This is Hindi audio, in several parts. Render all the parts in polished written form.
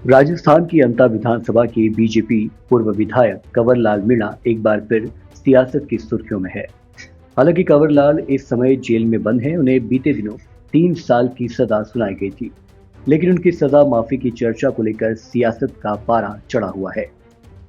राजस्थान की अंता विधानसभा के बीजेपी पूर्व विधायक कंवर लाल मीणा एक बार फिर सियासत की सुर्खियों में है। हालांकि कंवर लाल इस समय जेल में बंद हैं। उन्हें बीते दिनों 3 साल की सजा सुनाई गई थी, लेकिन उनकी सजा माफी की चर्चा को लेकर सियासत का पारा चढ़ा हुआ है।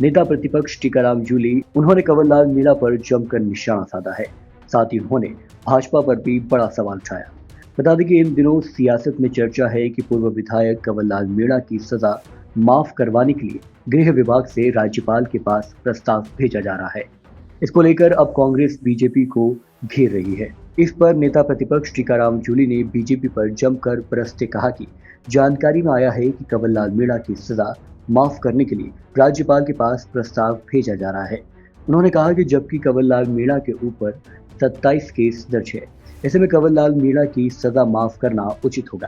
नेता प्रतिपक्ष टीकाराम जूली उन्होंने कंवर लाल मीणा पर जमकर निशाना साधा है। साथ ही उन्होंने भाजपा पर भी बड़ा सवाल उठाया। बता दें कि इन दिनों सियासत में चर्चा है कि पूर्व विधायक कंवर लाल मीणा की सजा माफ करवाने के लिए गृह विभाग से राज्यपाल के पास प्रस्ताव भेजा जा रहा है। इसको लेकर अब कांग्रेस बीजेपी को घेर रही है। इस पर नेता प्रतिपक्ष टीकाराम जूली ने बीजेपी पर जमकर बरसते कहा कि जानकारी में आया है कि कंवर लाल मीणा की सजा माफ करने के लिए राज्यपाल के पास प्रस्ताव भेजा जा रहा है। उन्होंने कहा कि जबकि कंवर लाल मीणा के ऊपर 27 केस दर्ज है, ऐसे में कंवर लाल मीणा की सजा माफ करना उचित होगा।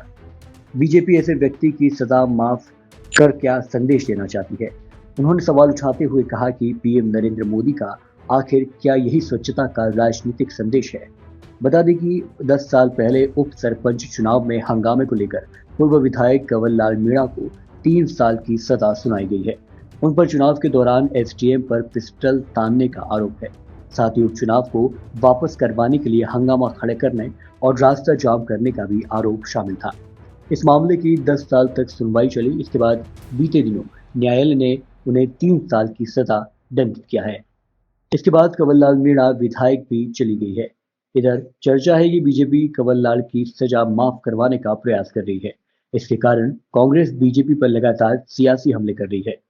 बीजेपी ऐसे व्यक्ति की सजा माफ कर क्या संदेश देना चाहती है। उन्होंने सवाल उठाते हुए कहा कि पीएम नरेंद्र मोदी का आखिर क्या यही स्वच्छता का राजनीतिक संदेश है। बता दें कि 10 साल पहले उप सरपंच चुनाव में हंगामे को लेकर पूर्व विधायक कंवर लाल मीणा को 3 साल की सजा सुनाई गई है। उन पर चुनाव के दौरान एसडीएम पर पिस्टल तानने का आरोप है। साथ ही उपचुनाव को वापस करवाने के लिए हंगामा खड़े करने और रास्ता जाम करने का भी आरोप शामिल था। इस मामले की 10 साल तक सुनवाई चली। इसके बाद बीते दिनों न्यायालय ने उन्हें 3 साल की सजा दंडित किया है। इसके बाद कंवर लाल मीणा विधायक भी चली गई है। इधर चर्चा है कि बीजेपी कंवर लाल की सजा माफ करवाने का प्रयास कर रही है। इसके कारण कांग्रेस बीजेपी पर लगातार सियासी हमले कर रही है।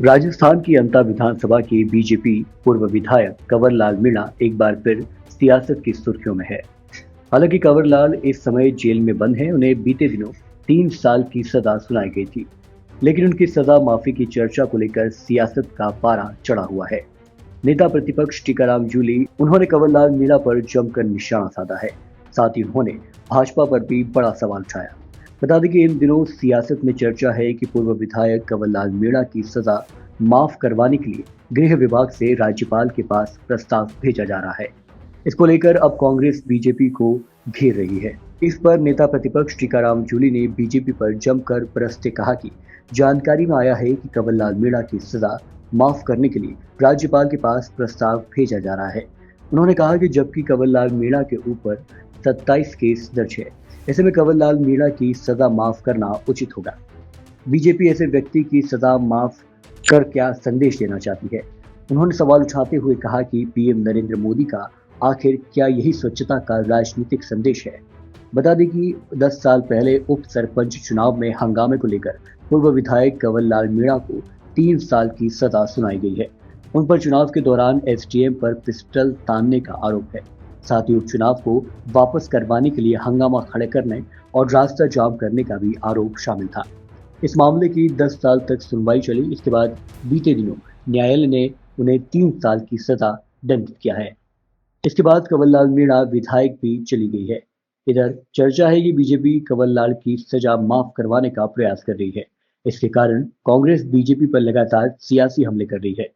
राजस्थान की अंता विधानसभा के बीजेपी पूर्व विधायक कंवर लाल मीणा एक बार फिर सियासत की सुर्खियों में है। हालांकि कंवर लाल इस समय जेल में बंद हैं। उन्हें बीते दिनों 3 साल की सजा सुनाई गई थी, लेकिन उनकी सजा माफी की चर्चा को लेकर सियासत का पारा चढ़ा हुआ है। नेता प्रतिपक्ष टीकाराम जूली उन्होंने कंवर लाल मीणा पर जमकर निशाना साधा है। साथ ही उन्होंने भाजपा पर भी बड़ा सवाल उठाया। बता दें कि इन दिनों सियासत में चर्चा है कि पूर्व विधायक कंवर लाल मीणा की सजा माफ करवाने के लिए गृह विभाग से राज्यपाल के पास प्रस्ताव भेजा जा रहा है। इसको लेकर अब कांग्रेस बीजेपी को घेर रही है। इस पर नेता प्रतिपक्ष टीकाराम जूली ने बीजेपी पर जमकर बरसते कहा कि जानकारी में आया है कि कंवर लाल मीणा की सजा माफ करने के लिए राज्यपाल के पास प्रस्ताव भेजा जा रहा है। उन्होंने कहा कि जबकि कंवर लाल मीणा के ऊपर 27 केस दर्ज है, ऐसे में कंवर लाल मीणा की सजा माफ करना उचित होगा। बीजेपी ऐसे व्यक्ति की सजा माफ कर क्या संदेश देना चाहती है। उन्होंने सवाल उठाते हुए कहा कि पीएम नरेंद्र मोदी का आखिर क्या यही स्वच्छता का राजनीतिक संदेश है। बता दें कि 10 साल पहले उप सरपंच चुनाव में हंगामे को लेकर पूर्व विधायक कंवर लाल मीणा को 3 साल की सजा सुनाई गई है। उन पर चुनाव के दौरान एसडीएम पर पिस्टल तानने का आरोप है। साथ ही उपचुनाव को वापस करवाने के लिए हंगामा खड़े करने और रास्ता जाम करने का भी आरोप शामिल था। इस मामले की 10 साल तक सुनवाई चली। इसके बाद बीते दिनों न्यायालय ने उन्हें 3 साल की सजा दंडित किया है। इसके बाद कंवर लाल मीणा विधायक भी चली गई है। इधर चर्चा है कि बीजेपी कंवर लाल की सजा माफ करवाने का प्रयास कर रही है। इसके कारण कांग्रेस बीजेपी पर लगातार सियासी हमले कर रही है।